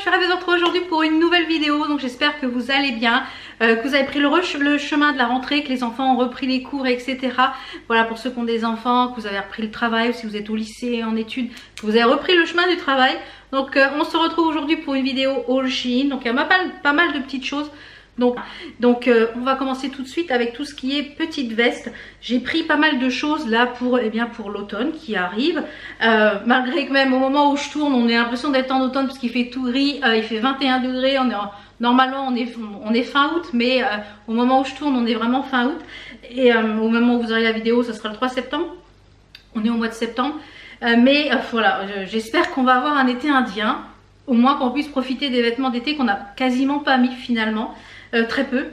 suis ravie de vous retrouver aujourd'hui pour une nouvelle vidéo. Donc j'espère que vous allez bien, que vous avez pris le chemin de la rentrée, que les enfants ont repris les cours, etc. Voilà, pour ceux qui ont des enfants, que vous avez repris le travail, ou si vous êtes au lycée, en études, que vous avez repris le chemin du travail. Donc on se retrouve aujourd'hui pour une vidéo haul Shein. Donc il y a pas mal de petites choses. Donc on va commencer tout de suite avec tout ce qui est petite veste. J'ai pris pas mal de choses là pour l'automne qui arrive. Malgré que même au moment où je tourne, on a l'impression d'être en automne parce qu'il fait tout gris. Il fait 21 degrés. Normalement on est fin août, mais au moment où je tourne, on est vraiment fin août. Et au moment où vous aurez la vidéo, ce sera le 3 septembre. On est au mois de septembre. Voilà, j'espère qu'on va avoir un été indien. Au moins qu'on puisse profiter des vêtements d'été qu'on n'a quasiment pas mis finalement. Très peu.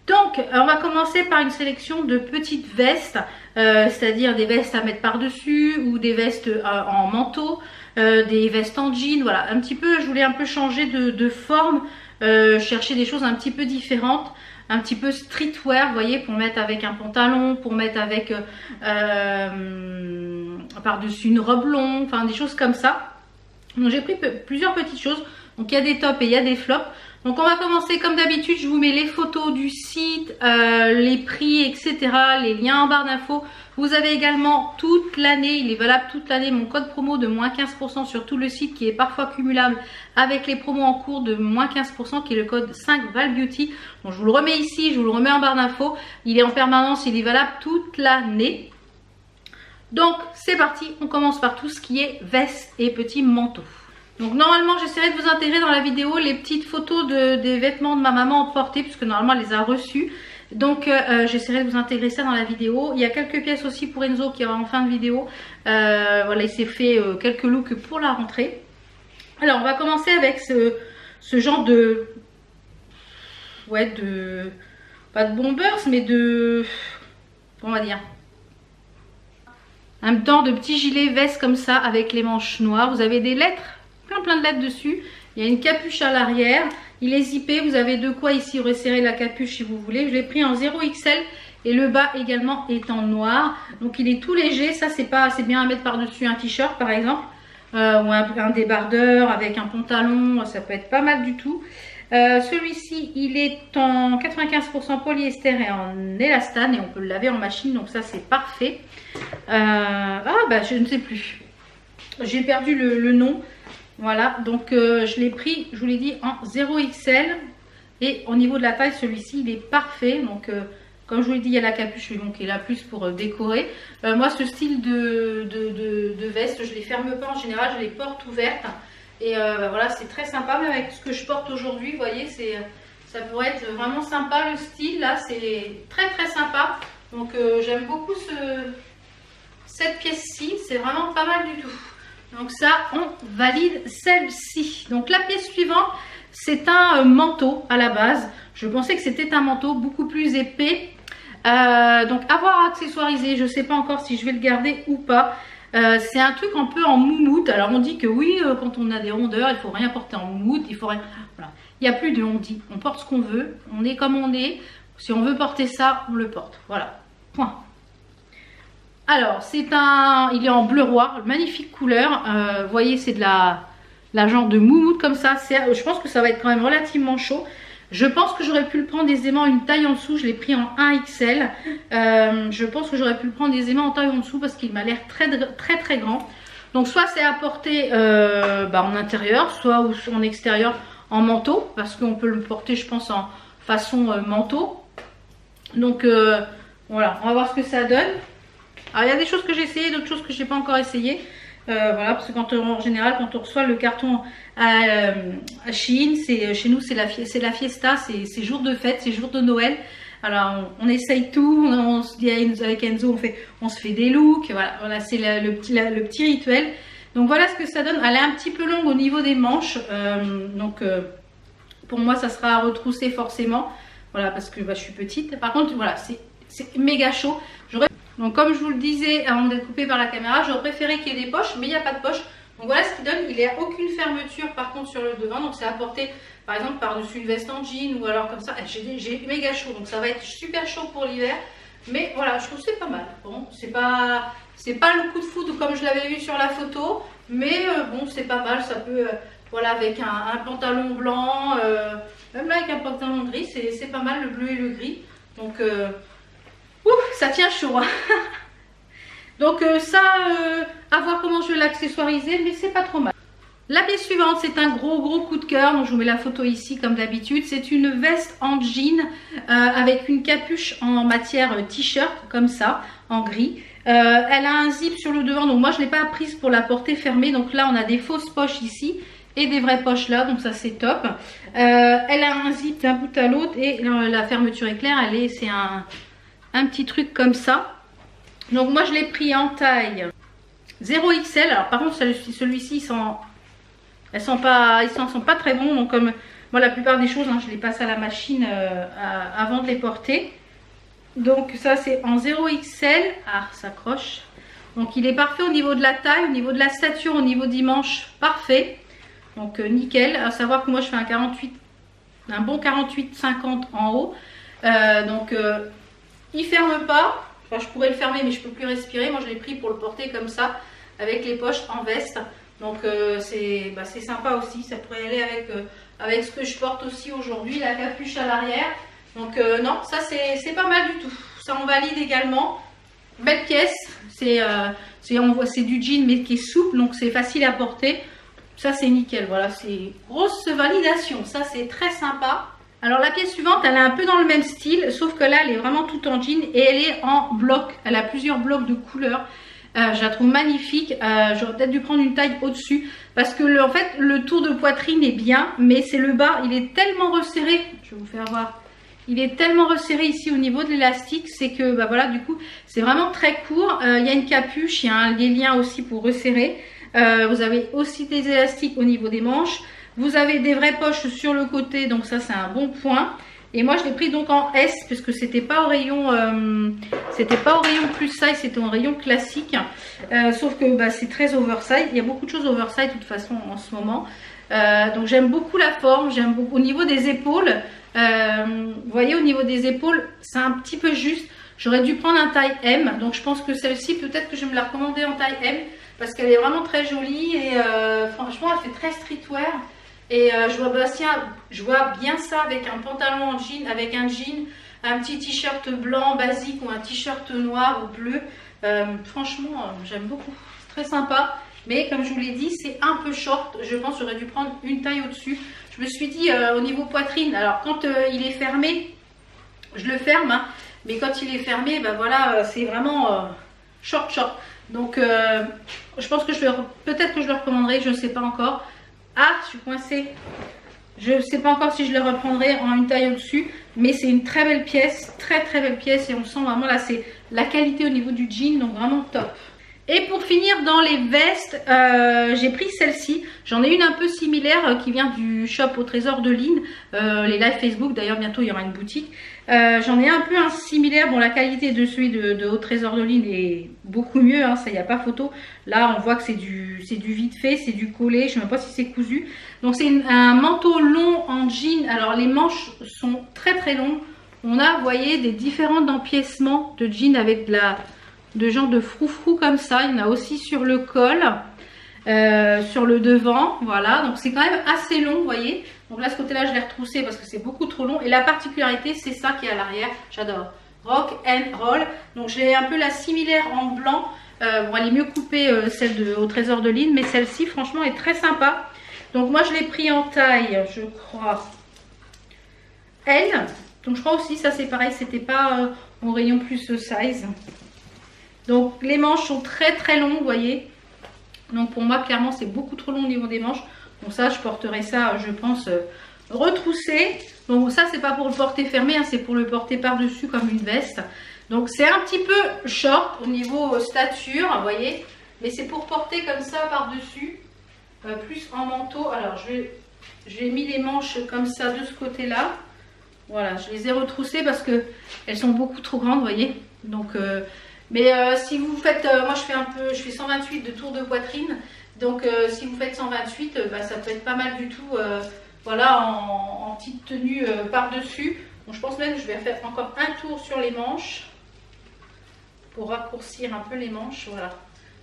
Donc on va commencer par une sélection de petites vestes, c'est-à-dire des vestes à mettre par dessus ou des vestes en manteau, des vestes en jean. Voilà, un petit peu, je voulais un peu changer de forme, chercher des choses un petit peu différentes, un petit peu streetwear, vous voyez, pour mettre avec un pantalon, pour mettre avec par-dessus une robe longue, enfin des choses comme ça. Donc j'ai pris plusieurs petites choses. Donc il y a des tops et il y a des flops. Donc on va commencer comme d'habitude, je vous mets les photos du site, les prix, etc. Les liens en barre d'infos. Vous avez également toute l'année, il est valable toute l'année, mon code promo de moins 15% sur tout le site qui est parfois cumulable avec les promos en cours de moins 15% qui est le code 5ValBeauty. Donc je vous le remets ici, je vous le remets en barre d'infos. Il est en permanence, il est valable toute l'année. Donc c'est parti, on commence par tout ce qui est veste et petits manteaux. Donc normalement j'essaierai de vous intégrer dans la vidéo les petites photos des vêtements de ma maman emportés puisque normalement elle les a reçus. Donc j'essaierai de vous intégrer ça dans la vidéo. Il y a quelques pièces aussi pour Enzo qui aura en fin de vidéo. Voilà, il s'est fait quelques looks pour la rentrée. Alors on va commencer avec ce genre de... Ouais, pas de bombers mais de... Comment on va dire, un temps de petit gilet veste comme ça avec les manches noires. Vous avez des lettres, plein de lettres dessus. Il y a une capuche à l'arrière. Il est zippé. Vous avez de quoi ici resserrer la capuche si vous voulez. Je l'ai pris en 0XL et le bas également est en noir. Donc il est tout léger. Ça c'est bien à mettre par-dessus un t-shirt par exemple. Ou un débardeur avec un pantalon. Ça peut être pas mal du tout. Celui-ci il est en 95% polyester et en élastane et on peut le laver en machine, donc ça c'est parfait. Je ne sais plus, j'ai perdu le nom. Voilà, donc je l'ai pris, je vous l'ai dit, en 0XL et au niveau de la taille celui-ci il est parfait. Donc comme je vous l'ai dit, il y a la capuche donc, qui est là plus pour décorer. Moi ce style de veste je les ferme pas en général, je les porte ouvertes. Et voilà, c'est très sympa, même avec ce que je porte aujourd'hui, vous voyez, ça pourrait être vraiment sympa le style, là, c'est très sympa. Donc j'aime beaucoup cette pièce-ci, c'est vraiment pas mal du tout. Donc ça, on valide celle-ci. Donc la pièce suivante, c'est un manteau à la base. Je pensais que c'était un manteau beaucoup plus épais. Donc à voir accessoiriser, je ne sais pas encore si je vais le garder ou pas. C'est un truc un peu en moumoute. Alors on dit que oui, quand on a des rondeurs, il faut rien porter en moumoute, il faut rien. Voilà. Il n'y a plus de on dit, on porte ce qu'on veut, on est comme on est. Si on veut porter ça, on le porte. Voilà. Point. Alors il est en bleu roi, magnifique couleur. Vous voyez, c'est de la genre de moumoute comme ça. Je pense que ça va être quand même relativement chaud. Je pense que j'aurais pu le prendre aisément une taille en dessous. Je l'ai pris en 1XL. Je pense que j'aurais pu le prendre aisément en taille en dessous parce qu'il m'a l'air très grand. Donc soit c'est à porter en intérieur, soit en extérieur en manteau. Parce qu'on peut le porter, je pense, en façon manteau. Donc voilà, on va voir ce que ça donne. Alors il y a des choses que j'ai essayé, d'autres choses que je n'ai pas encore essayé. Voilà, parce que en général quand on reçoit le carton à Shein, chez nous c'est la fiesta, c'est jour de fête, c'est jour de Noël. Alors on essaye tout, on se dit avec Enzo, on se fait des looks, voilà c'est le petit rituel. Donc voilà ce que ça donne. Elle est un petit peu longue au niveau des manches, pour moi ça sera à retrousser forcément, voilà, parce que je suis petite. Par contre voilà, c'est méga chaud. Donc comme je vous le disais avant d'être coupé par la caméra, j'aurais préféré qu'il y ait des poches, mais il n'y a pas de poche. Donc voilà ce qu'il donne. Il n'y a aucune fermeture par contre sur le devant. Donc c'est à porter par exemple par-dessus une veste en jean ou alors comme ça. J'ai méga chaud, donc ça va être super chaud pour l'hiver. Mais voilà, je trouve que c'est pas mal. Bon, c'est pas le coup de foudre comme je l'avais vu sur la photo. Mais bon, c'est pas mal, voilà, avec un pantalon blanc, même là avec un pantalon gris, c'est pas mal le bleu et le gris. Donc, ça tient chaud. Hein. Donc ça, à voir comment je vais l'accessoiriser, mais c'est pas trop mal. La pièce suivante, c'est un gros coup de cœur. Donc je vous mets la photo ici comme d'habitude. C'est une veste en jean avec une capuche en matière t-shirt comme ça, en gris. Elle a un zip sur le devant, donc moi je ne l'ai pas prise pour la porter fermée. Donc là on a des fausses poches ici et des vraies poches là, donc ça c'est top. Elle a un zip d'un bout à l'autre et la fermeture est claire. C'est un petit truc comme ça. Donc moi je l'ai pris en taille 0XL. Alors par contre celui-ci ils s'en sont pas très bons. Donc comme moi la plupart des choses, hein, je les passe à la machine avant de les porter. Donc ça c'est en 0XL. Ah, ça accroche. Donc il est parfait au niveau de la taille, au niveau de la stature, au niveau des manches, parfait. Donc nickel. À savoir que moi je fais un bon 48-50 en haut. Donc il ferme pas. Enfin, je pourrais le fermer mais je peux plus respirer. Moi je l'ai pris pour le porter comme ça avec les poches en veste. Donc c'est sympa aussi. Ça pourrait aller avec ce que je porte aussi aujourd'hui, la capuche à l'arrière. Donc non, ça c'est pas mal du tout. Ça on valide également. Belle pièce. C'est du jean mais qui est souple, donc c'est facile à porter. Ça c'est nickel. Voilà, c'est grosse validation. Ça c'est très sympa. Alors la pièce suivante, elle est un peu dans le même style, sauf que là elle est vraiment toute en jean et elle est en bloc. Elle a plusieurs blocs de couleurs. Je la trouve magnifique. J'aurais peut-être dû prendre une taille au-dessus parce que en fait le tour de poitrine est bien, mais c'est le bas, il est tellement resserré. Je vais vous faire voir. Il est tellement resserré ici au niveau de l'élastique, c'est que bah voilà, du coup c'est vraiment très court. Il y a une capuche, il y a des liens aussi pour resserrer. Vous avez aussi des élastiques au niveau des manches. Vous avez des vraies poches sur le côté, donc ça c'est un bon point. Et moi je l'ai pris donc en S parce que c'était pas au rayon plus size, c'était au rayon classique. Sauf que bah, c'est très oversize. Il y a beaucoup de choses oversize de toute façon en ce moment. Donc j'aime beaucoup la forme, j'aime beaucoup au niveau des épaules. Vous voyez au niveau des épaules, c'est un petit peu juste. J'aurais dû prendre un taille M. Donc je pense que celle-ci, peut-être que je vais me la recommander en taille M parce qu'elle est vraiment très jolie et franchement elle fait très streetwear. Et je vois bien ça avec un pantalon en jean, avec un jean, un petit t-shirt blanc basique ou un t-shirt noir ou bleu. Franchement, j'aime beaucoup. C'est très sympa. Mais comme je vous l'ai dit, c'est un peu short. Je pense que j'aurais dû prendre une taille au-dessus. Je me suis dit au niveau poitrine, alors quand il est fermé, je le ferme. Hein, mais quand il est fermé, ben voilà, c'est vraiment short. Donc je pense que peut-être que je le recommanderai, je ne sais pas encore. Ah, je suis coincée. Je ne sais pas encore si je le reprendrai en une taille au-dessus. Mais c'est une très belle pièce. Très belle pièce. Et on sent vraiment là, c'est la qualité au niveau du jean. Donc vraiment top. Et pour finir dans les vestes, j'ai pris celle-ci. J'en ai une un peu similaire qui vient du shop au Trésor de Lynn. Les lives Facebook, d'ailleurs bientôt il y aura une boutique. J'en ai un peu un similaire. Bon, la qualité de celui de au Trésor de Lynn est beaucoup mieux, hein, ça il n'y a pas photo. Là on voit que c'est du vite fait, c'est du collé, je ne sais même pas si c'est cousu. Donc c'est un manteau long en jean. Alors les manches sont très longues. On a, vous voyez, des différents empiècements de jean avec de genre de froufrou comme ça. Il y en a aussi sur le col, sur le devant, voilà. Donc c'est quand même assez long, vous voyez. Donc là, ce côté-là, je l'ai retroussé parce que c'est beaucoup trop long. Et la particularité, c'est ça qui est à l'arrière. J'adore. Rock and roll. Donc j'ai un peu la similaire en blanc. Bon, elle est mieux coupée, celle au Trésor de Lynn. Mais celle-ci, franchement, est très sympa. Donc moi, je l'ai pris en taille, je crois, L. Donc je crois aussi, ça c'est pareil, c'était pas au rayon plus size. Donc les manches sont très longues, vous voyez. Donc pour moi, clairement, c'est beaucoup trop long au niveau des manches. Donc ça, je porterai ça, je pense, retroussé. Donc ça, c'est pas pour le porter fermé, hein, c'est pour le porter par-dessus comme une veste. Donc c'est un petit peu short au niveau stature, vous voyez. Mais c'est pour porter comme ça par-dessus, plus en manteau. Alors j'ai mis les manches comme ça de ce côté-là. Voilà, je les ai retroussées parce que elles sont beaucoup trop grandes, vous voyez. Donc mais si vous faites, moi je fais 128 de tour de poitrine. Donc si vous faites 128, bah, ça peut être pas mal du tout, voilà, en petite tenue par-dessus. Donc je pense même que je vais faire encore un tour sur les manches pour raccourcir un peu les manches, voilà.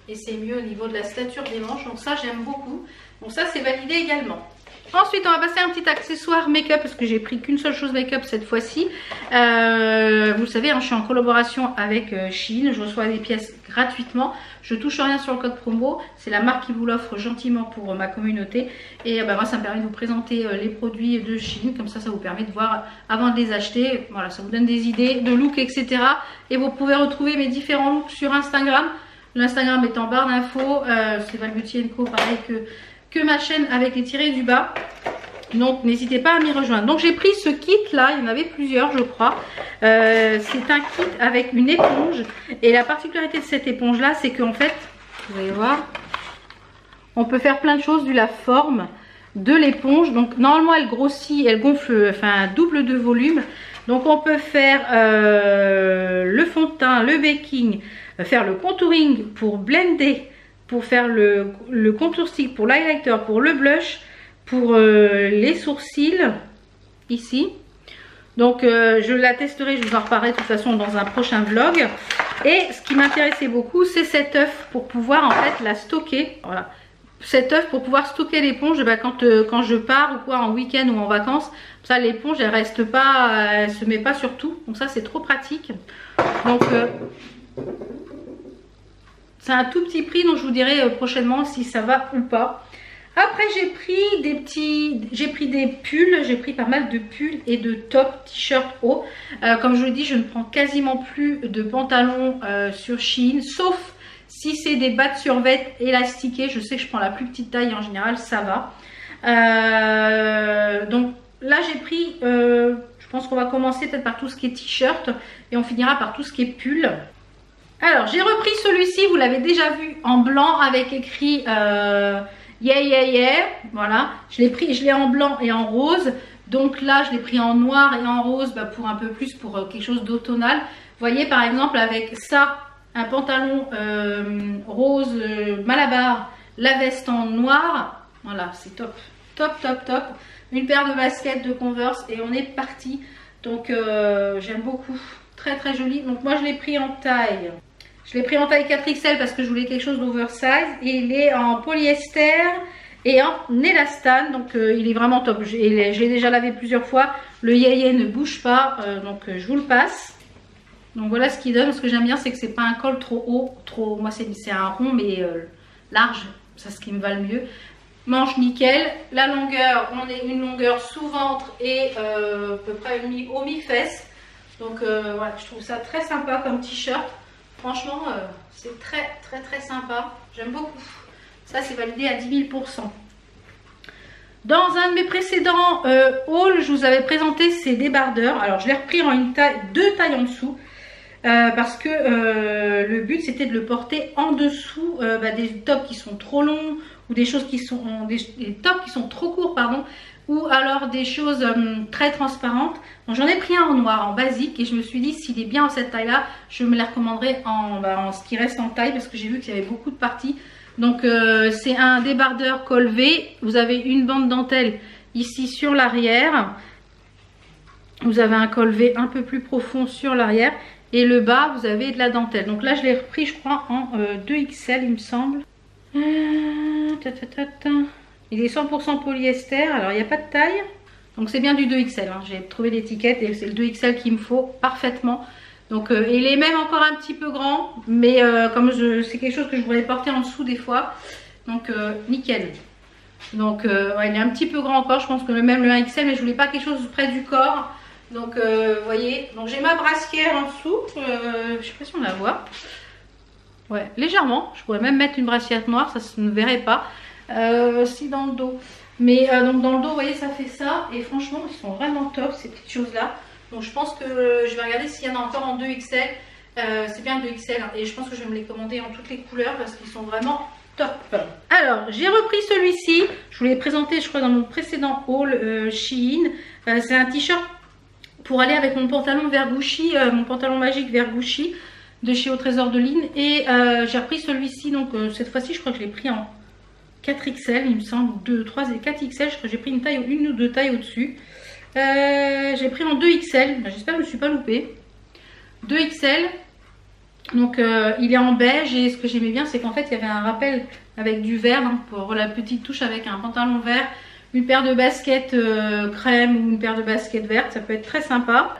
et c'est mieux au niveau de la stature des manches, donc ça j'aime beaucoup. Donc ça c'est validé également. Ensuite, on va passer à un petit accessoire make-up parce que j'ai pris qu'une seule chose make-up cette fois-ci. Vous le savez, hein, je suis en collaboration avec Shein. Je reçois des pièces gratuitement. Je touche rien sur le code promo. C'est la marque qui vous l'offre gentiment pour ma communauté. Et moi, ça me permet de vous présenter les produits de Shein. Comme ça vous permet de voir avant de les acheter. Voilà, ça vous donne des idées de look, etc. Et vous pouvez retrouver mes différents looks sur Instagram. L'Instagram est en barre d'infos. C'est Val Beauty & Co, pareil que ma chaîne avec les tirés du bas. Donc n'hésitez pas à m'y rejoindre. Donc j'ai pris ce kit là, il y en avait plusieurs je crois. C'est un kit avec une éponge. Et la particularité de cette éponge là, c'est qu'en fait, vous allez voir, on peut faire plein de choses vu la forme de l'éponge. Donc normalement elle grossit, elle gonfle, enfin double de volume. Donc on peut faire le fond de teint, le baking, faire le contouring pour blender, pour faire le contour stick, pour l'highlighter, pour le blush, pour les sourcils ici. Donc je la testerai, je vous en reparlerai de toute façon dans un prochain vlog. Et ce qui m'intéressait beaucoup, c'est cet œuf pour pouvoir en fait la stocker. Voilà, cet œuf pour pouvoir stocker l'éponge quand je pars ou quoi, en week-end ou en vacances. Ça, l'éponge elle reste pas, elle se met pas sur tout. Donc ça c'est trop pratique. Donc c'est un tout petit prix, donc je vous dirai prochainement si ça va ou pas. Après j'ai pris des pulls, j'ai pris pas mal de pulls et de tops, t-shirts hauts. Comme je vous l'ai dit, je ne prends quasiment plus de pantalons sur Shein, sauf si c'est des bas de survêt élastiqués. Je sais que je prends la plus petite taille en général, ça va. Donc là j'ai pris, je pense qu'on va commencer peut-être par tout ce qui est t-shirt et on finira par tout ce qui est pull. Alors j'ai repris celui-ci, vous l'avez déjà vu en blanc avec écrit yeah yeah yeah, voilà. Je l'ai en blanc et en rose. Donc là je l'ai pris en noir et en rose pour un peu plus, pour quelque chose d'automnal. Vous voyez par exemple avec ça, un pantalon rose malabar, la veste en noir. Voilà, c'est top, top, top, top. Une paire de baskets de Converse et on est parti. Donc j'aime beaucoup, très très joli. Donc moi je l'ai pris en taille. Je l'ai pris en taille 4XL parce que je voulais quelque chose d'oversize. Et il est en polyester et en élastane. Donc il est vraiment top. Je l'ai déjà lavé plusieurs fois. Le yéyé ne bouge pas. Donc je vous le passe. Donc voilà ce qu'il donne. Ce que j'aime bien, c'est que c'est pas un col trop haut. Moi c'est un rond mais large. C'est ce qui me va le mieux. Manche nickel. La longueur, on est une longueur sous ventre et à peu près au mi-fesse. Donc voilà, je trouve ça très sympa comme t-shirt. Franchement, c'est très très très sympa. J'aime beaucoup. Ça, c'est validé à 10 000 %. Dans un de mes précédents hauls, je vous avais présenté ces débardeurs. Alors, je l'ai repris en deux tailles en dessous. Parce que le but, c'était de le porter en dessous des tops qui sont trop longs ou des choses qui sont des tops qui sont trop courts, pardon. Ou alors des choses très transparentes. Donc j'en ai pris un en noir, en basique, et je me suis dit s'il est bien en cette taille là, je me les recommanderais en ce qui reste en taille, parce que j'ai vu qu'il y avait beaucoup de parties. Donc c'est un débardeur col V. Vous avez une bande dentelle ici sur l'arrière. Vous avez un col V un peu plus profond sur l'arrière. Et le bas, vous avez de la dentelle. Donc là je l'ai repris je crois en 2XL il me semble. Il est 100% polyester, alors il n'y a pas de taille. Donc c'est bien du 2XL, hein. J'ai trouvé l'étiquette et c'est le 2XL qu'il me faut parfaitement. Donc il est même encore un petit peu grand, mais comme c'est quelque chose que je voudrais porter en dessous des fois. Donc nickel. Donc ouais, il est un petit peu grand encore, je pense que même le 1XL, mais je voulais pas quelque chose près du corps. Donc vous voyez, donc j'ai ma brassière en dessous, je sais pas si on la voit. Ouais, légèrement, je pourrais même mettre une brassière noire, ça se ne verrait pas. Si dans le dos, mais donc dans le dos vous voyez ça fait ça, et franchement ils sont vraiment top ces petites choses là. Donc je pense que je vais regarder s'il y en a encore en 2XL. C'est bien 2XL hein, et je pense que je vais me les commander en toutes les couleurs parce qu'ils sont vraiment top. Alors j'ai repris celui-ci, je vous l'ai présenté je crois dans mon précédent haul Shein. C'est un t-shirt pour aller avec mon pantalon vert Gucci, mon pantalon magique vert Gucci de chez Au Trésor de Lynn. Et j'ai repris celui-ci, donc cette fois-ci je crois que je l'ai pris en 4XL il me semble, 2, 3 et 4XL, je crois que j'ai pris une ou deux tailles au-dessus. J'ai pris en 2XL, j'espère que je ne me suis pas loupée. 2XL, Donc il est en beige et ce que j'aimais bien c'est qu'en fait il y avait un rappel avec du vert hein, pour la petite touche avec un pantalon vert, une paire de baskets crème ou une paire de baskets vertes, ça peut être très sympa.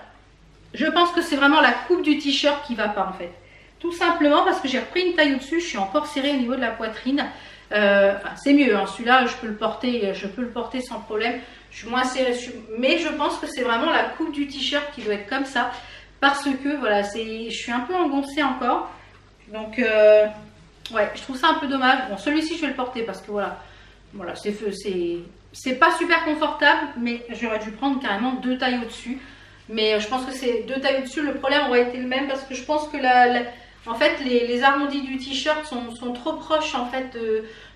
Je pense que c'est vraiment la coupe du t-shirt qui va pas en fait. Tout simplement parce que j'ai repris une taille au-dessus, je suis encore serrée au niveau de la poitrine. Enfin, c'est mieux, hein. Celui-là je peux le porter sans problème. Je suis moins serrée, mais je pense que c'est vraiment la coupe du t-shirt qui doit être comme ça. Parce que voilà, je suis un peu engoncée encore. Donc ouais, je trouve ça un peu dommage. Bon, celui-ci je vais le porter parce que voilà c'est pas super confortable, mais j'aurais dû prendre carrément 2 tailles au-dessus. Mais je pense que c'est 2 tailles au-dessus, le problème aurait été le même parce que je pense que en fait les arrondis du t-shirt sont trop proches en fait.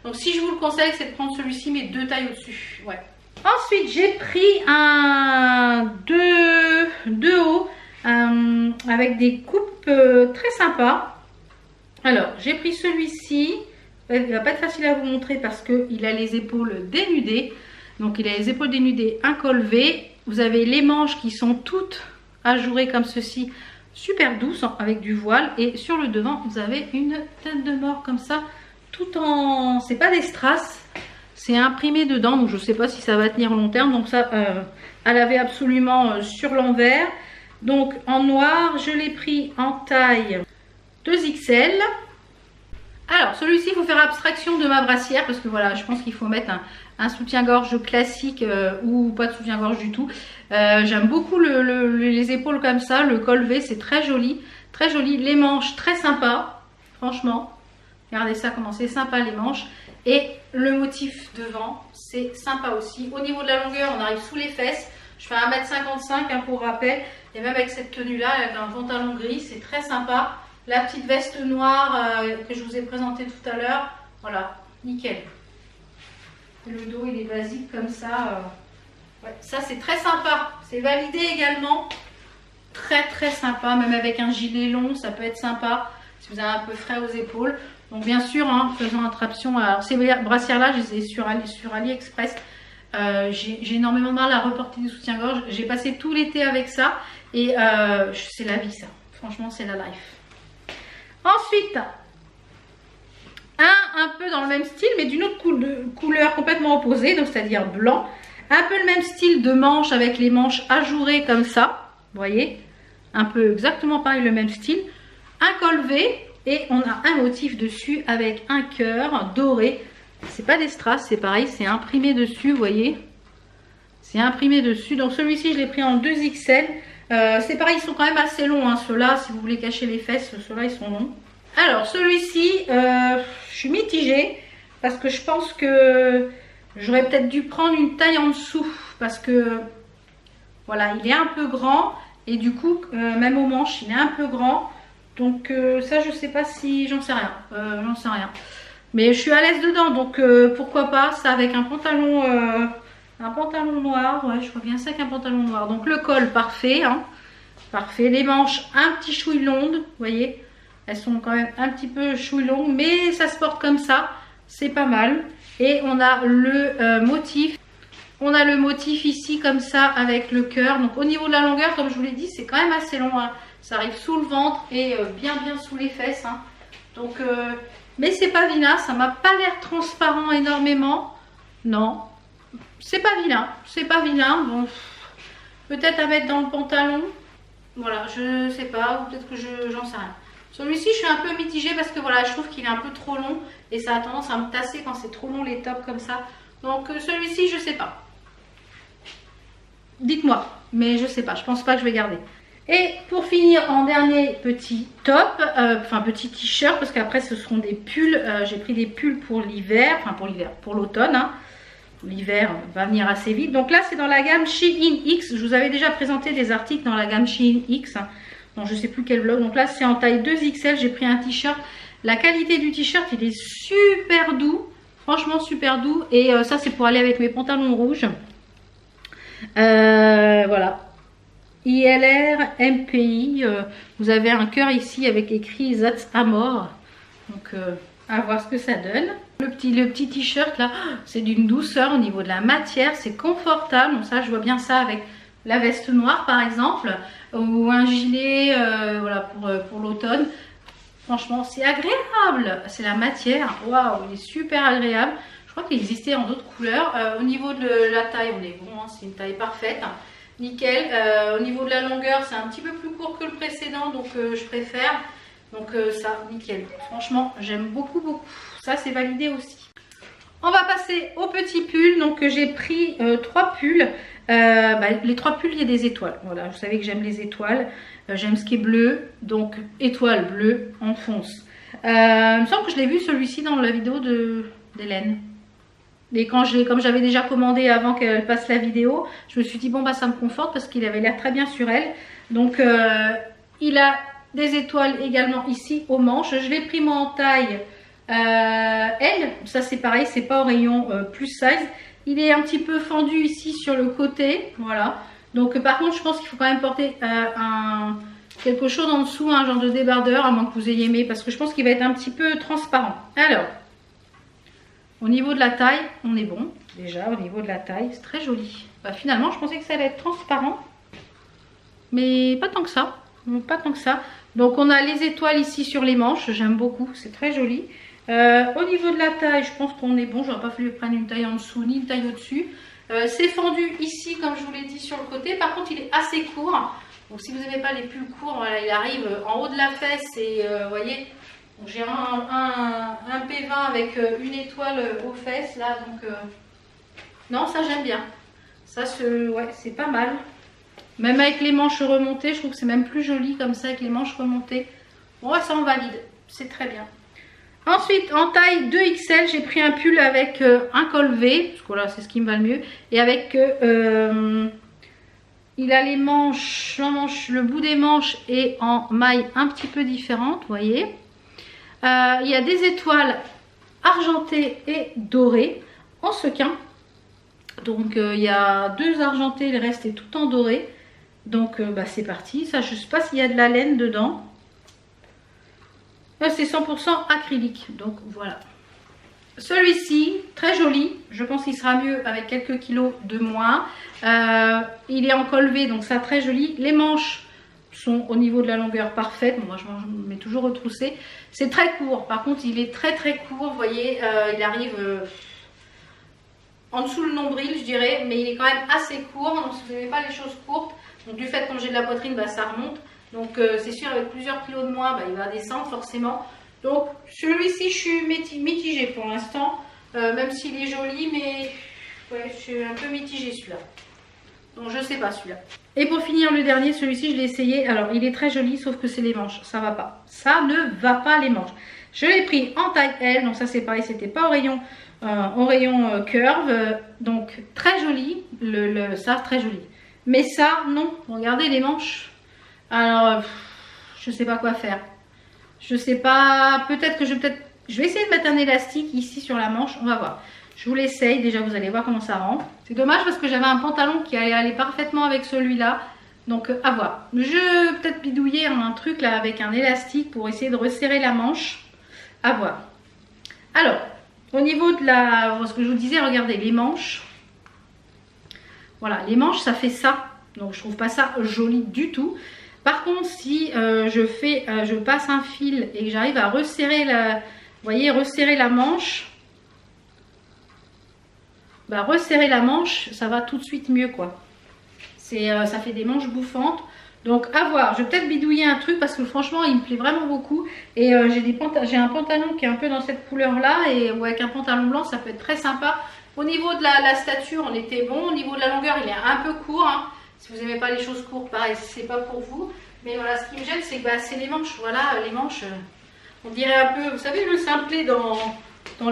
Donc si je vous le conseille, c'est de prendre celui-ci mais 2 tailles au-dessus. Ouais. Ensuite j'ai pris un 2 hauts avec des coupes très sympas. Alors j'ai pris celui-ci. Il va pas être facile à vous montrer parce qu'il a les épaules dénudées. Donc il a les épaules dénudées, un col V. Vous avez les manches qui sont toutes ajourées comme ceci, super douces avec du voile. Et sur le devant, vous avez une tête de mort comme ça, tout en... C'est pas des strass, c'est imprimé dedans. Donc je sais pas si ça va tenir long terme. Donc ça, à laver absolument sur l'envers. Donc en noir, je l'ai pris en taille 2XL. Alors celui-ci, il faut faire abstraction de ma brassière parce que voilà, je pense qu'il faut mettre un soutien-gorge classique ou pas de soutien-gorge du tout. J'aime beaucoup les épaules comme ça, le col V, c'est très joli, très joli. Les manches très sympa, franchement. Regardez ça comment c'est sympa les manches. Et le motif devant, c'est sympa aussi. Au niveau de la longueur, on arrive sous les fesses. Je fais 1m55 hein, pour rappel. Et même avec cette tenue-là, avec un pantalon gris, c'est très sympa. La petite veste noire que je vous ai présentée tout à l'heure, voilà, nickel. Le dos il est basique comme ça. Ouais, ça c'est très sympa. C'est validé également. Très très sympa. Même avec un gilet long, ça peut être sympa. Si vous avez un peu frais aux épaules. Donc bien sûr, hein, faisons attraction. Alors ces brassières-là, je les ai sur AliExpress. J'ai énormément de mal à reporter du soutien-gorge. J'ai passé tout l'été avec ça. Et c'est la vie ça. Franchement, c'est la life. Ensuite, un peu dans le même style, mais d'une autre couleur complètement opposée, donc c'est-à-dire blanc. Un peu le même style de manche avec les manches ajourées comme ça, vous voyez, un peu exactement pareil, le même style. Un col V et on a un motif dessus avec un cœur doré. C'est pas des strass, c'est pareil, c'est imprimé dessus, vous voyez. C'est imprimé dessus, donc celui-ci je l'ai pris en 2XL. C'est pareil, ils sont quand même assez longs, hein, ceux-là, si vous voulez cacher les fesses, ceux-là ils sont longs. Alors celui-ci, je suis mitigée parce que je pense que j'aurais peut-être dû prendre une taille en dessous parce que voilà, il est un peu grand et du coup, même aux manches, il est un peu grand. Donc ça, je sais pas si, j'en sais rien, Mais je suis à l'aise dedans, donc pourquoi pas, ça avec un pantalon noir, ouais, je vois bien ça avec un pantalon noir. Donc le col parfait, hein, parfait. Les manches un petit chouille longues, vous voyez, elles sont quand même un petit peu chouille longues, mais ça se porte comme ça, c'est pas mal. Et on a le motif, ici comme ça avec le cœur. Donc au niveau de la longueur, comme je vous l'ai dit, c'est quand même assez long, hein. Ça arrive sous le ventre et bien sous les fesses, hein. Donc, mais c'est pas vilain, ça m'a pas l'air transparent énormément, non. C'est pas vilain, bon, peut-être à mettre dans le pantalon, voilà, je sais pas, ou peut-être que j'en sais rien. Celui-ci, je suis un peu mitigée parce que voilà, je trouve qu'il est un peu trop long et ça a tendance à me tasser quand c'est trop long les tops comme ça. Donc celui-ci, je sais pas. Dites-moi, mais je sais pas, je pense pas que je vais garder. Et pour finir, en dernier petit top, enfin petit t-shirt, parce qu'après ce seront des pulls. J'ai pris des pulls pour l'hiver, enfin pour l'automne, hein. L'hiver va venir assez vite. Donc là, c'est dans la gamme Shein X. Je vous avais déjà présenté des articles dans la gamme Shein X. Hein. Donc, je ne sais plus quel vlog. Donc là, c'est en taille 2XL. J'ai pris un t-shirt. La qualité du t-shirt, il est super doux. Franchement, super doux. Et ça, c'est pour aller avec mes pantalons rouges. Voilà. ILR MPI. Vous avez un cœur ici avec écrit That's Amor. Donc, à voir ce que ça donne. Le petit t-shirt là, c'est d'une douceur au niveau de la matière, c'est confortable. Donc ça, je vois bien ça avec la veste noire par exemple, ou un gilet, voilà, pour l'automne. Franchement, c'est agréable. C'est la matière. Waouh, il est super agréable. Je crois qu'il existait en d'autres couleurs. Au niveau de la taille, on est bon. Hein, c'est une taille parfaite. Nickel. Au niveau de la longueur, c'est un petit peu plus court que le précédent. Donc, je préfère. Donc, ça, nickel. Franchement, j'aime beaucoup, beaucoup. Ça, c'est validé aussi. On va passer aux petits pulls. Donc, j'ai pris 3 pulls. Les 3 pulls, il y a des étoiles. Voilà, vous savez que j'aime les étoiles. J'aime ce qui est bleu, donc étoile bleue en fonce. Il me semble que je l'ai vu celui-ci dans la vidéo d'Hélène. Et comme j'avais déjà commandé avant qu'elle passe la vidéo, je me suis dit bon bah ça me conforte parce qu'il avait l'air très bien sur elle. Donc il a des étoiles également ici aux manches. Je l'ai pris moi en taille L. Ça c'est pareil, c'est pas au rayon plus size. Il est un petit peu fendu ici sur le côté, voilà. Donc par contre je pense qu'il faut quand même porter quelque chose en dessous, un genre de débardeur, à moins que vous ayez aimé, parce que je pense qu'il va être un petit peu transparent. Alors, au niveau de la taille, on est bon. Déjà au niveau de la taille, c'est très joli. Bah, finalement je pensais que ça allait être transparent, mais pas tant que ça. Pas tant que ça. Donc on a les étoiles ici sur les manches, j'aime beaucoup, c'est très joli. Au niveau de la taille, je pense qu'on est bon. Je n'aurais pas fallu prendre une taille en dessous ni une taille au-dessus. C'est fendu ici, comme je vous l'ai dit, sur le côté. Par contre, il est assez court. Donc, si vous n'aimez pas les pulls courts, voilà, il arrive en haut de la fesse. Et vous voyez, j'ai un P20 avec une étoile aux fesses. Là, donc, non, ça, j'aime bien. Ça, ouais, c'est pas mal. Même avec les manches remontées, je trouve que c'est même plus joli comme ça, avec les manches remontées. Bon, ouais, ça, on valide. C'est très bien. Ensuite, en taille 2XL, j'ai pris un pull avec un col V, parce que là, c'est ce qui me va le mieux. Et avec, il a les manches, le bout des manches est en maille un petit peu différente, vous voyez. Il y a des étoiles argentées et dorées en sequin. Donc, il y a 2 argentées, le reste est tout en doré. Donc, c'est parti. Ça, je ne sais pas s'il y a de la laine dedans. C'est 100% acrylique, donc voilà. Celui-ci, très joli, je pense qu'il sera mieux avec quelques kilos de moins. Il est en col V, donc ça très joli. Les manches sont au niveau de la longueur parfaite. Bon, moi je me mets toujours retroussé. C'est très court, par contre il est très très court, vous voyez, il arrive en dessous le nombril je dirais, mais il est quand même assez court. Donc si vous n'aimez pas les choses courtes, donc du fait comme j'ai de la poitrine, ça remonte. Donc c'est sûr avec plusieurs kilos de moins, il va descendre forcément. Donc celui-ci je suis mitigée pour l'instant, même s'il est joli, mais ouais, je suis un peu mitigée celui-là. Donc je sais pas celui-là. Et pour finir le dernier, celui-ci je l'ai essayé. Alors il est très joli sauf que c'est les manches, ça va pas. Ça ne va pas les manches. Je l'ai pris en taille L, donc ça c'est pareil, c'était pas au rayon curve. Donc très joli, ça très joli. Mais ça non, regardez les manches. Alors, je sais pas quoi faire. Je sais pas, peut-être que je vais essayer de mettre un élastique ici sur la manche, on va voir. Je vous l'essaye, déjà vous allez voir comment ça rend. C'est dommage parce que j'avais un pantalon qui allait aller parfaitement avec celui-là. Donc à voir. Je vais peut-être bidouiller un truc là avec un élastique pour essayer de resserrer la manche. À voir. Alors, au niveau de ce que je vous disais, regardez les manches. Voilà, les manches ça fait ça. Donc je trouve pas ça joli du tout. Par contre, si je passe un fil et que j'arrive à resserrer resserrer la manche, resserrer la manche, ça va tout de suite mieux quoi. Ça fait des manches bouffantes. Donc à voir, je vais peut-être bidouiller un truc parce que franchement il me plaît vraiment beaucoup. Et j'ai un pantalon qui est un peu dans cette couleur là, ou avec un pantalon blanc ça peut être très sympa. Au niveau de la stature on était bon, au niveau de la longueur il est un peu court. Hein. Si vous n'aimez pas les choses courtes, pareil, c'est pas pour vous. Mais voilà, ce qui me gêne, c'est que c'est les manches. Voilà, les manches, on dirait un peu, vous savez, le simplet dans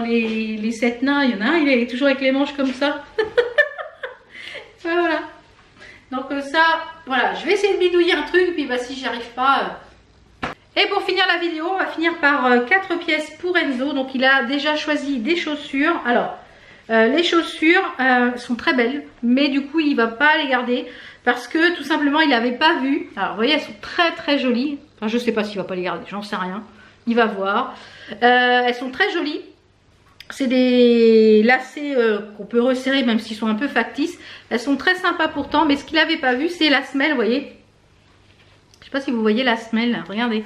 les 7 nains, il y en a un, il est toujours avec les manches comme ça. Voilà. Donc ça, voilà, je vais essayer de bidouiller un truc, et puis si j'y arrive pas... Et pour finir la vidéo, on va finir par 4 pièces pour Enzo. Donc il a déjà choisi des chaussures. Alors, les chaussures sont très belles, mais du coup, il ne va pas les garder. Parce que tout simplement il n'avait pas vu. Alors vous voyez elles sont très très jolies. Enfin je sais pas s'il va pas les garder, j'en sais rien. Il va voir. Elles sont très jolies. C'est des lacets qu'on peut resserrer même s'ils sont un peu factices. Elles sont très sympas pourtant. Mais ce qu'il n'avait pas vu c'est la semelle, vous voyez. Je sais pas si vous voyez la semelle, regardez.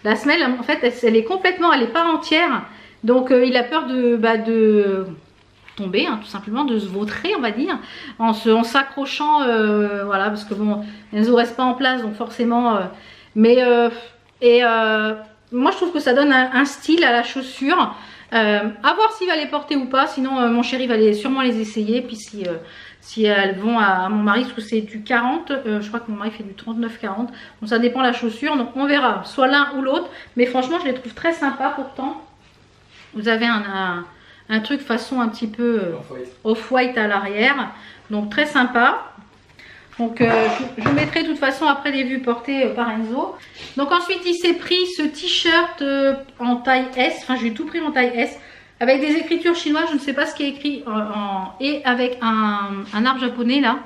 La semelle, en fait, elle est complètement, elle n'est pas entière. Donc il a peur de tomber, hein, tout simplement, de se vautrer, on va dire, en s'accrochant, voilà, parce que bon, Enzo reste pas en place, donc forcément, moi je trouve que ça donne un style à la chaussure, à voir s'il va les porter ou pas, sinon mon chéri va sûrement les essayer, puis si elles vont à mon mari, parce que c'est du 40, je crois que mon mari fait du 39-40, donc ça dépend de la chaussure, donc on verra, soit l'un ou l'autre, mais franchement je les trouve très sympas pourtant. Vous avez un truc façon un petit peu off-white à l'arrière, donc très sympa. Donc je mettrai de toute façon après les vues portées par Enzo. Donc ensuite il s'est pris ce t-shirt en taille S, enfin j'ai tout pris en taille S, avec des écritures chinoises, je ne sais pas ce qui est écrit, et avec un arbre japonais là,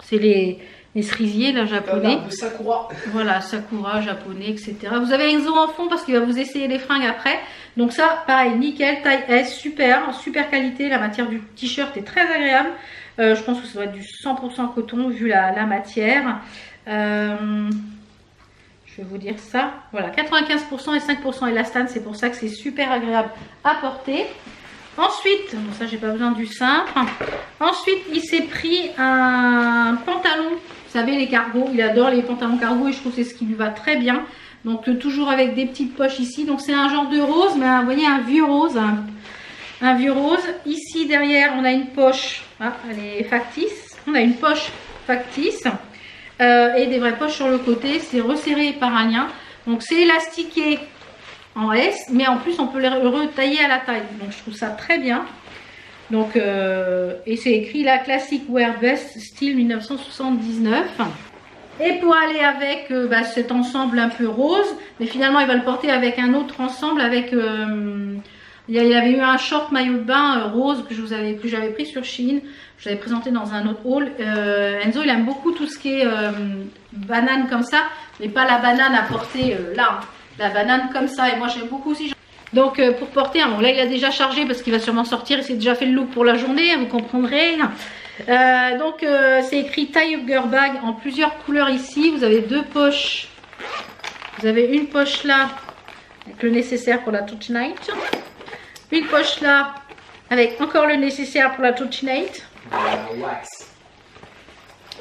c'est les cerisiers là japonais. De Sakura. Voilà, Sakura japonais, etc. Vous avez Enzo en fond parce qu'il va vous essayer les fringues après. Donc ça, pareil, nickel, taille S, super, super qualité. La matière du t-shirt est très agréable. Je pense que ça doit être du 100% coton vu la matière. Je vais vous dire ça. Voilà, 95% et 5% élastane. C'est pour ça que c'est super agréable à porter. Ensuite, bon ça j'ai pas besoin du simple. Ensuite, il s'est pris un pantalon. Vous savez, les cargos, il adore les pantalons cargos et je trouve que c'est ce qui lui va très bien. Donc toujours avec des petites poches ici. Donc c'est un genre de rose, mais vous voyez un vieux rose. Un vieux rose. Ici derrière, on a une poche. Ah, elle est factice. On a une poche factice. Et des vraies poches sur le côté. C'est resserré par un lien. Donc c'est élastiqué en S. Mais en plus, on peut les retailler à la taille. Donc je trouve ça très bien. Donc, et c'est écrit la Classic Wear Vest style 1979. Et pour aller avec cet ensemble un peu rose, mais finalement il va le porter avec un autre ensemble avec il y avait eu un short maillot de bain rose que j'avais pris sur Shein, je l'avais présenté dans un autre haul. Enzo il aime beaucoup tout ce qui est banane comme ça, mais pas la banane à porter là, la banane comme ça, et moi j'aime beaucoup aussi. Donc pour porter, bon là il a déjà chargé parce qu'il va sûrement sortir, il s'est déjà fait le look pour la journée, vous comprendrez. Donc c'est écrit tie up girl bag en plusieurs couleurs ici. Vous avez deux poches. Vous avez une poche là avec le nécessaire pour la touch night. Une poche là avec encore le nécessaire pour la touch night.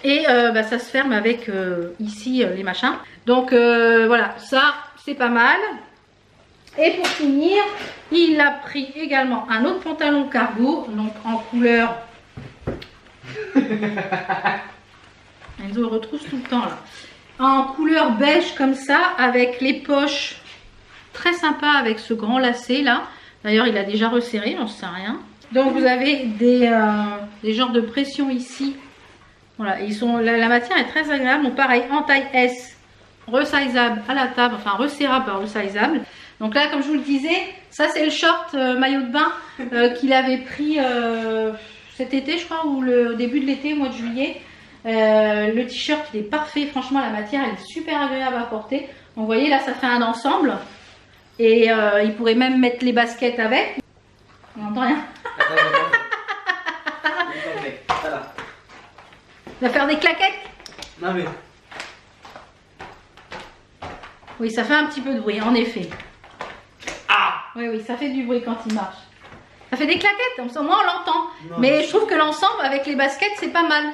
Et ça se ferme avec ici les machins. Donc voilà, ça c'est pas mal. Et pour finir, il a pris également un autre pantalon cargo, donc en couleur. Enzo le retrousse tout le temps là. En couleur beige comme ça, avec les poches très sympa avec ce grand lacet là. D'ailleurs, il a déjà resserré, j'en sais rien. Donc vous avez des genres de pression ici. Voilà, la matière est très agréable. Donc pareil, en taille S, resizeable à la table, enfin resserrable par resizeable. Donc là, comme je vous le disais, ça c'est le short maillot de bain qu'il avait pris cet été, je crois, ou au début de l'été, au mois de juillet. Le t-shirt, il est parfait. Franchement, la matière, elle est super agréable à porter. Donc, vous voyez, là, ça fait un ensemble. Et il pourrait même mettre les baskets avec. On n'entend rien. Il va faire des claquettes. Non mais... Oui, ça fait un petit peu de bruit, en effet. Ah! Oui, ça fait du bruit quand il marche. Ça fait des claquettes, au moins on l'entend. Mais je trouve que l'ensemble avec les baskets, c'est pas mal.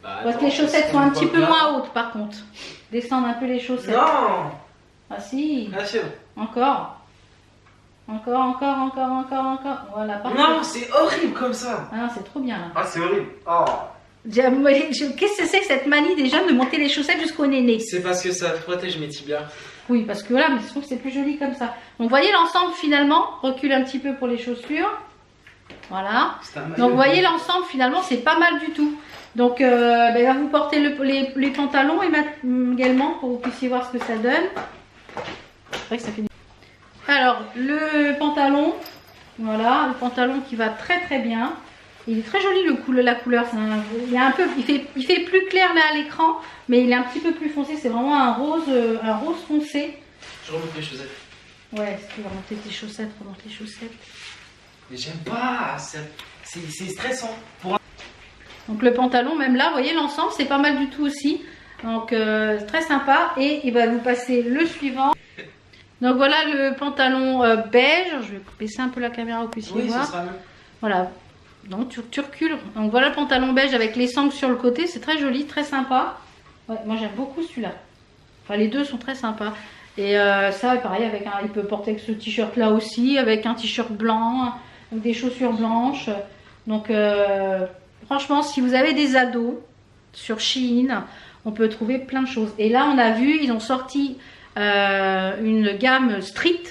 Parce que les chaussettes sont un petit peu moins hautes par contre. Descendre un peu les chaussettes. Non! Ah si. Ah, c'est bon. Encore. Encore. Voilà, parfait. Non, c'est horrible comme ça. Ah non, c'est trop bien là. Ah, c'est horrible. Oh. Qu'est-ce que c'est que cette manie déjà de monter les chaussettes jusqu'au nez? C'est parce que ça protège mes tibias. Oui, parce que voilà, mais je trouve que c'est plus joli comme ça. Donc, vous voyez l'ensemble finalement, recule un petit peu pour les chaussures. Voilà. Donc, vous voyez l'ensemble finalement, c'est pas mal du tout. Donc, là, vous portez les pantalons également pour que vous puissiez voir ce que ça donne. C'est vrai que ça fait. Alors, le pantalon, voilà, le pantalon qui va très très bien. Il est très joli la couleur. Il fait plus clair là à l'écran, mais il est un petit peu plus foncé. C'est vraiment un rose foncé. Je remonte les chaussettes. Ouais, si tu vas remonter tes chaussettes, remonte les chaussettes. Mais j'aime pas, c'est stressant. Donc le pantalon, même là, vous voyez l'ensemble, c'est pas mal du tout aussi. Donc très sympa. Et il va vous passer le suivant. Donc voilà le pantalon beige. Je vais baisser un peu la caméra pour que vous puissiez voir. Ça sera mieux. Voilà. Donc tu recules. Donc voilà le pantalon beige avec les sangles sur le côté. C'est très joli, très sympa. Ouais, moi j'aime beaucoup celui-là. Enfin les deux sont très sympas. Et ça pareil, avec il peut porter avec ce t-shirt là aussi, avec un t-shirt blanc, avec des chaussures blanches. Donc franchement, si vous avez des ados sur Shein, on peut trouver plein de choses. Et là on a vu, ils ont sorti une gamme street.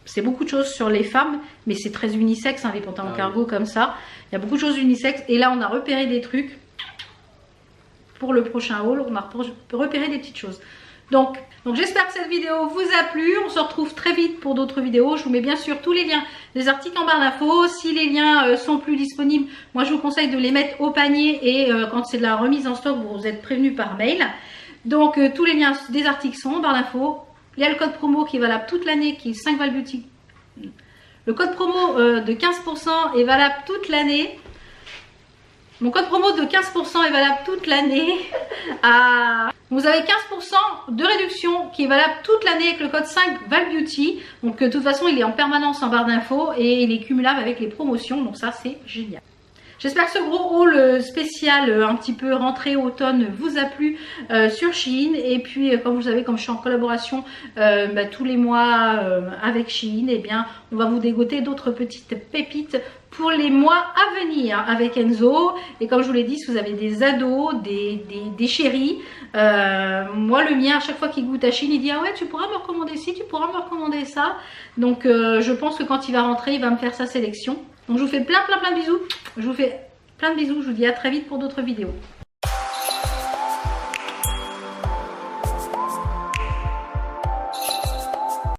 C'est beaucoup de choses sur les femmes, mais c'est très unisexe, hein, les pantalons cargo comme ça. Il y a beaucoup de choses unisexes. Et là on a repéré des trucs pour le prochain haul. On a repéré des petites choses. Donc j'espère que cette vidéo vous a plu. On se retrouve très vite pour d'autres vidéos. Je vous mets bien sûr tous les liens des articles en barre d'infos. Si les liens sont plus disponibles, moi je vous conseille de les mettre au panier. Et quand c'est de la remise en stock, vous êtes prévenus par mail. Donc tous les liens des articles sont en barre d'infos. Il y a le code promo qui est valable toute l'année, qui est 5 Val Beauty. Le code promo de 15% est valable toute l'année. Mon code promo de 15% est valable toute l'année. Vous avez 15% de réduction qui est valable toute l'année avec le code 5 Val Beauty. Donc de toute façon, il est en permanence en barre d'infos et il est cumulable avec les promotions. Donc ça, c'est génial. J'espère que ce gros haul spécial un petit peu rentrée automne vous a plu sur Shein. Et puis comme vous savez, comme je suis en collaboration tous les mois avec Shein, eh bien on va vous dégoter d'autres petites pépites pour les mois à venir avec Enzo. Et comme je vous l'ai dit, si vous avez des ados, des chéris, moi le mien à chaque fois qu'il goûte à Shein, il dit ah ouais tu pourras me recommander ci, tu pourras me recommander ça. Donc je pense que quand il va rentrer, il va me faire sa sélection. Donc je vous fais plein de bisous. Je vous fais plein de bisous. Je vous dis à très vite pour d'autres vidéos.